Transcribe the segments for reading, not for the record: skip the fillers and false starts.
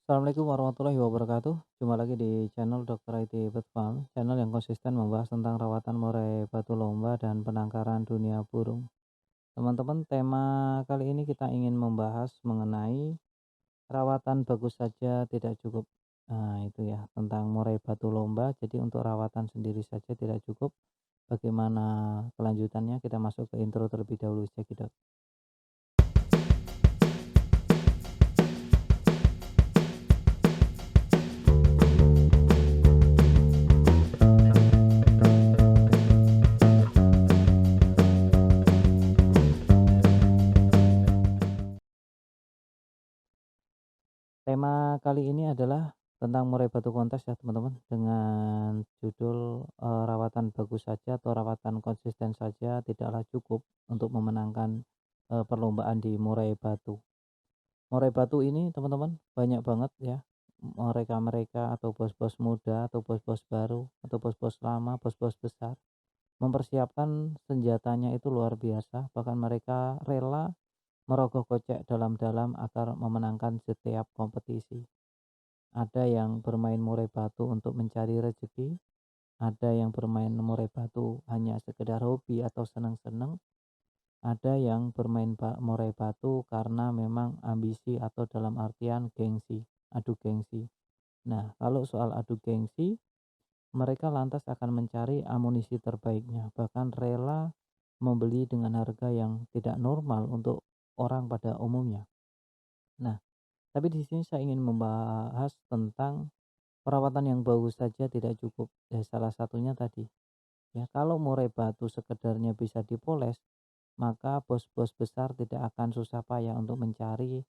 Assalamualaikum warahmatullahi wabarakatuh. Jumpa lagi di channel Dr. IT Bird Farm, channel yang konsisten membahas tentang rawatan murai batu lomba dan penangkaran dunia burung. Teman-teman, tema kali ini kita ingin membahas mengenai rawatan bagus saja tidak cukup. Nah, itu ya, tentang murai batu lomba. Jadi untuk rawatan sendiri saja tidak cukup. Bagaimana kelanjutannya? Kita masuk ke intro terlebih dahulu, cekidot. Tema kali ini adalah tentang murai batu kontes ya teman-teman, dengan judul rawatan bagus saja atau rawatan konsisten saja tidaklah cukup untuk memenangkan perlombaan di murai batu. Murai batu ini teman-teman banyak banget ya, mereka-mereka atau bos-bos muda atau bos-bos baru atau bos-bos lama, bos-bos besar mempersiapkan senjatanya itu luar biasa, bahkan mereka rela merogoh kocek dalam-dalam agar memenangkan setiap kompetisi. Ada yang bermain murai batu untuk mencari rezeki, ada yang bermain murai batu hanya sekedar hobi atau senang-senang, ada yang bermain murai batu karena memang ambisi atau dalam artian gengsi, adu gengsi. Nah, kalau soal adu gengsi, mereka lantas akan mencari amunisi terbaiknya, bahkan rela membeli dengan harga yang tidak normal untuk orang pada umumnya. Nah, tapi di sini saya ingin membahas tentang perawatan yang bagus saja tidak cukup. Ya, salah satunya tadi, ya kalau murai batu sekedarnya bisa dipoles, maka bos-bos besar tidak akan susah payah untuk mencari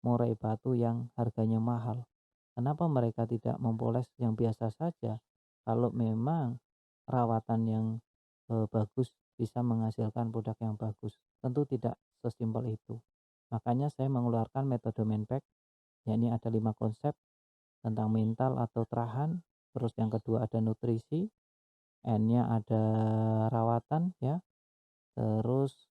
murai batu yang harganya mahal. Kenapa mereka tidak mempoles yang biasa saja? Kalau memang rawatan yang bagus bisa menghasilkan produk yang bagus, tentu tidak sesimpel itu. Makanya saya mengeluarkan metode Manpack, yakni ada 5 konsep tentang mental atau terahan, terus yang kedua ada nutrisi, N-nya ada rawatan ya, terus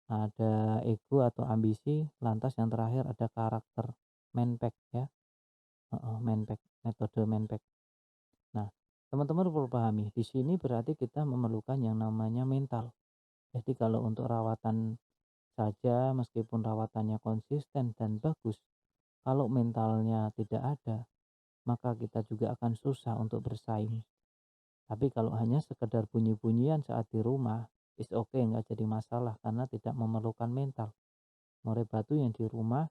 ada ego atau ambisi, lantas yang terakhir ada karakter. Manpack ya, Manpack, metode Manpack. Nah, teman-teman perlu pahami, di sini berarti kita memerlukan yang namanya mental. Jadi kalau untuk rawatan saja, meskipun rawatannya konsisten dan bagus, kalau mentalnya tidak ada, maka kita juga akan susah untuk bersaing. Tapi kalau hanya sekedar bunyi-bunyian saat di rumah, is okay, nggak jadi masalah karena tidak memerlukan mental. Murai batu yang di rumah,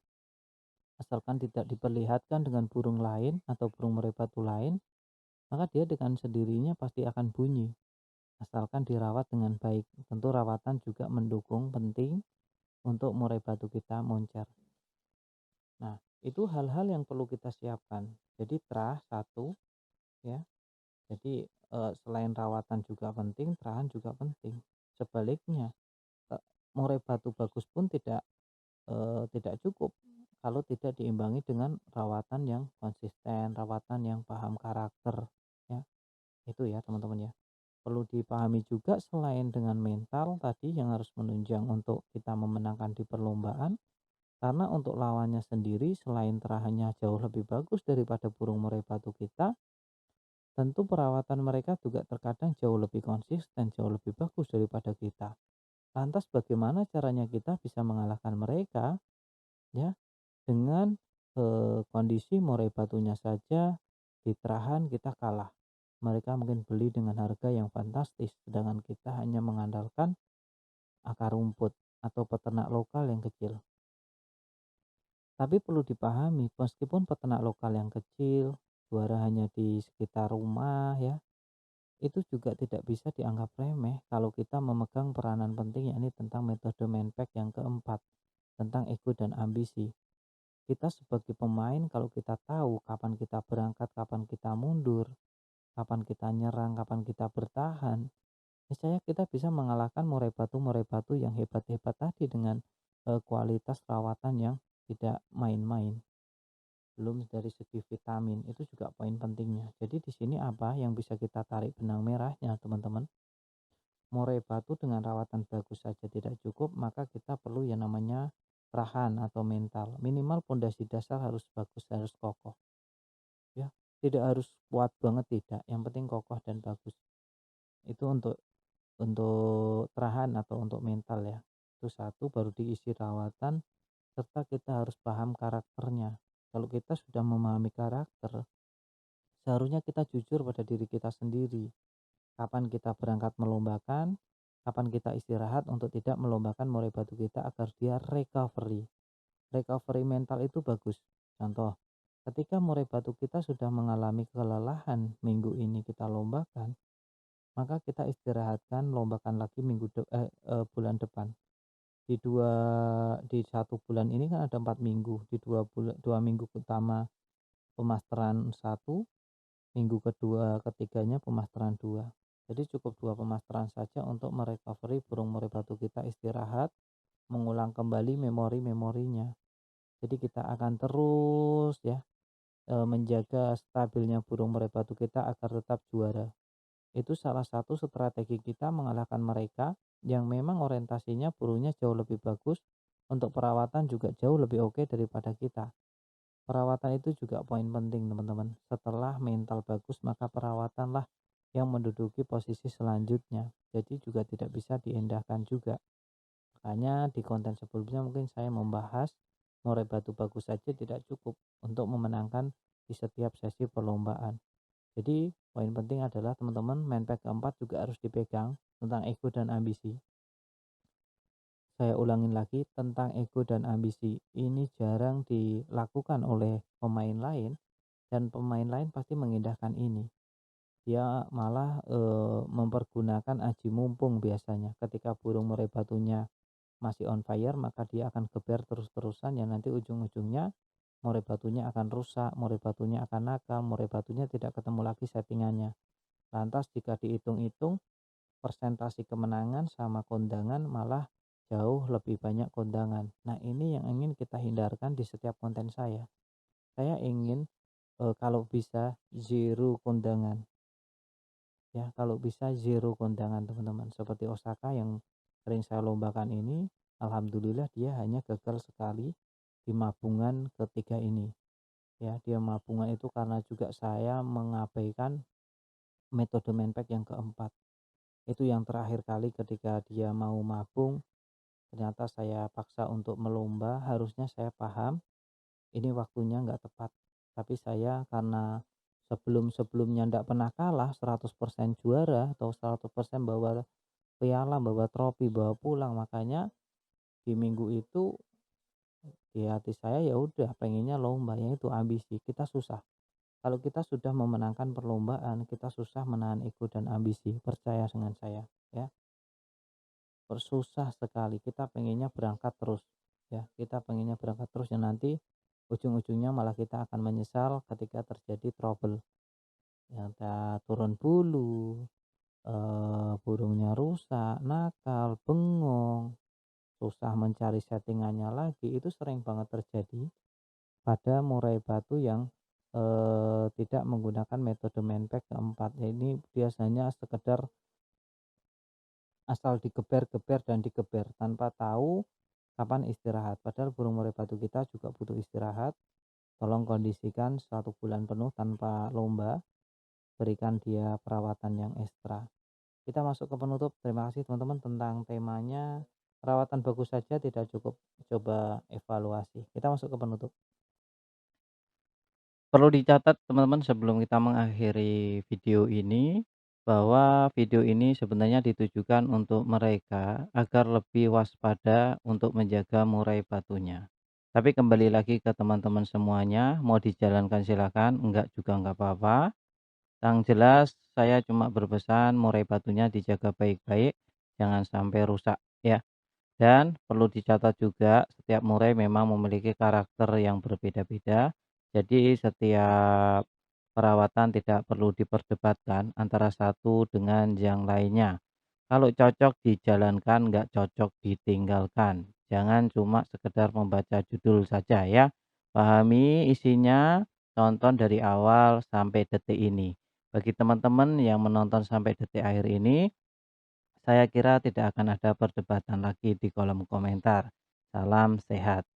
asalkan tidak diperlihatkan dengan burung lain atau burung murai batu lain, maka dia dengan sendirinya pasti akan bunyi. Asalkan dirawat dengan baik. Tentu rawatan juga mendukung penting untuk murai batu kita moncer. Nah, itu hal-hal yang perlu kita siapkan. Jadi terah satu ya. Jadi selain rawatan juga penting, terahan juga penting. Sebaliknya, murai batu bagus pun tidak cukup kalau tidak diimbangi dengan rawatan yang konsisten, rawatan yang paham karakter, ya. Itu ya teman-teman ya. Perlu dipahami juga selain dengan mental tadi yang harus menunjang untuk kita memenangkan di perlombaan, karena untuk lawannya sendiri selain terahannya jauh lebih bagus daripada burung murai batu kita, tentu perawatan mereka juga terkadang jauh lebih konsisten, jauh lebih bagus daripada kita. Lantas bagaimana caranya kita bisa mengalahkan mereka ya, dengan kondisi murai batunya saja di terahan kita kalah. Mereka mungkin beli dengan harga yang fantastis, sedangkan kita hanya mengandalkan akar rumput atau peternak lokal yang kecil. Tapi perlu dipahami, meskipun peternak lokal yang kecil, suara hanya di sekitar rumah ya, itu juga tidak bisa dianggap remeh kalau kita memegang peranan penting, yakni tentang metode Manpack yang keempat, tentang ego dan ambisi. Kita sebagai pemain kalau kita tahu kapan kita berangkat, kapan kita mundur, kapan kita nyerang, kapan kita bertahan, niscaya kita bisa mengalahkan murai batu yang hebat-hebat tadi dengan kualitas rawatan yang tidak main-main. Belum dari segi vitamin, itu juga poin pentingnya. Jadi di sini apa yang bisa kita tarik benang merahnya, teman-teman? Murai batu dengan rawatan bagus saja tidak cukup, maka kita perlu yang namanya terahan atau mental. Minimal pondasi dasar harus bagus, harus kokoh. ya. Tidak harus kuat banget tidak, yang penting kokoh dan bagus. Itu untuk terahan atau untuk mental ya. Itu satu, baru diisi rawatan, serta kita harus paham karakternya. Kalau kita sudah memahami karakter, seharusnya kita jujur pada diri kita sendiri. Kapan kita berangkat melombakan, kapan kita istirahat untuk tidak melombakan murai batu kita agar dia recovery. Recovery mental itu bagus. Contoh, ketika murai batu kita sudah mengalami kelelahan minggu ini kita lombakan, maka kita istirahatkan, lombakan lagi bulan depan. Di 1 bulan ini kan ada 4 minggu, di 2 minggu pertama pemasteran 1, minggu kedua ketiganya pemasteran 2. Jadi cukup 2 pemasteran saja untuk merecovery burung murai batu kita istirahat, mengulang kembali memori-memorinya. Jadi kita akan terus ya menjaga stabilnya burung murai batu kita agar tetap juara. Itu salah satu strategi kita mengalahkan mereka yang memang orientasinya burungnya jauh lebih bagus, untuk perawatan juga jauh lebih oke daripada kita. Perawatan itu juga poin penting teman-teman. Setelah mental bagus maka perawatanlah yang menduduki posisi selanjutnya. Jadi juga tidak bisa diendahkan juga. Makanya di konten sebelumnya mungkin saya membahas murai batu bagus saja tidak cukup untuk memenangkan di setiap sesi perlombaan. Jadi poin penting adalah teman-teman, mindpack keempat juga harus dipegang tentang ego dan ambisi. Saya ulangin lagi, tentang ego dan ambisi. Ini jarang dilakukan oleh pemain lain, dan pemain lain pasti mengindahkan ini. Dia malah mempergunakan aji mumpung biasanya. Ketika burung murai batunya masih on fire, maka dia akan geber terus-terusan, yang nanti ujung-ujungnya murai batunya akan rusak, murai batunya akan nakal, murai batunya tidak ketemu lagi settingannya. Lantas jika dihitung-hitung, persentase kemenangan sama kondangan malah jauh lebih banyak kondangan. Nah, ini yang ingin kita hindarkan di setiap konten saya. Saya ingin kalau bisa zero kondangan. Ya, kalau bisa zero kondangan teman-teman. Seperti Osaka yang sering saya lombakan ini, alhamdulillah dia hanya gagal sekali di mabungan ketiga ini. Ya, dia mabungan itu karena juga saya mengabaikan metode manpack yang keempat. Itu yang terakhir kali ketika dia mau mabung, ternyata saya paksa untuk melomba. Harusnya saya paham ini waktunya nggak tepat, tapi saya karena sebelum-sebelumnya nggak pernah kalah, 100% juara atau 100% bawa piala, bawa trofi, bawa pulang, makanya di minggu itu di hati saya ya udah pengennya lomba, ya itu ambisi. Kita susah kalau kita sudah memenangkan perlombaan, kita susah menahan ego dan ambisi, percaya dengan saya ya. Susah sekali, kita pengennya berangkat terus ya, kita pengennya berangkat terus, yang nanti ujung-ujungnya malah kita akan menyesal ketika terjadi trouble, ya entah turun bulu, burungnya rusak, nakal, bengong, susah mencari settingannya lagi. Itu sering banget terjadi pada murai batu yang tidak menggunakan metode manpack keempat. Ya, ini biasanya sekedar asal digeber-geber dan digeber tanpa tahu kapan istirahat. Padahal burung murai batu kita juga butuh istirahat. Tolong kondisikan 1 bulan penuh tanpa lomba, berikan dia perawatan yang ekstra. Kita masuk ke penutup. Terima kasih teman-teman, tentang temanya perawatan bagus saja tidak cukup, coba evaluasi. Kita masuk ke penutup. Perlu dicatat teman-teman sebelum kita mengakhiri video ini, bahwa video ini sebenarnya ditujukan untuk mereka agar lebih waspada untuk menjaga murai batunya. Tapi kembali lagi ke teman-teman semuanya, mau dijalankan silakan, enggak juga enggak apa-apa. Yang jelas saya cuma berpesan murai batunya dijaga baik-baik, jangan sampai rusak ya. Dan perlu dicatat juga, setiap murai memang memiliki karakter yang berbeda-beda. Jadi setiap perawatan tidak perlu diperdebatkan antara satu dengan yang lainnya. Kalau cocok dijalankan, nggak cocok ditinggalkan. Jangan cuma sekedar membaca judul saja ya. Pahami isinya, tonton dari awal sampai detik ini. Bagi teman-teman yang menonton sampai detik akhir ini, saya kira tidak akan ada perdebatan lagi di kolom komentar. Salam sehat.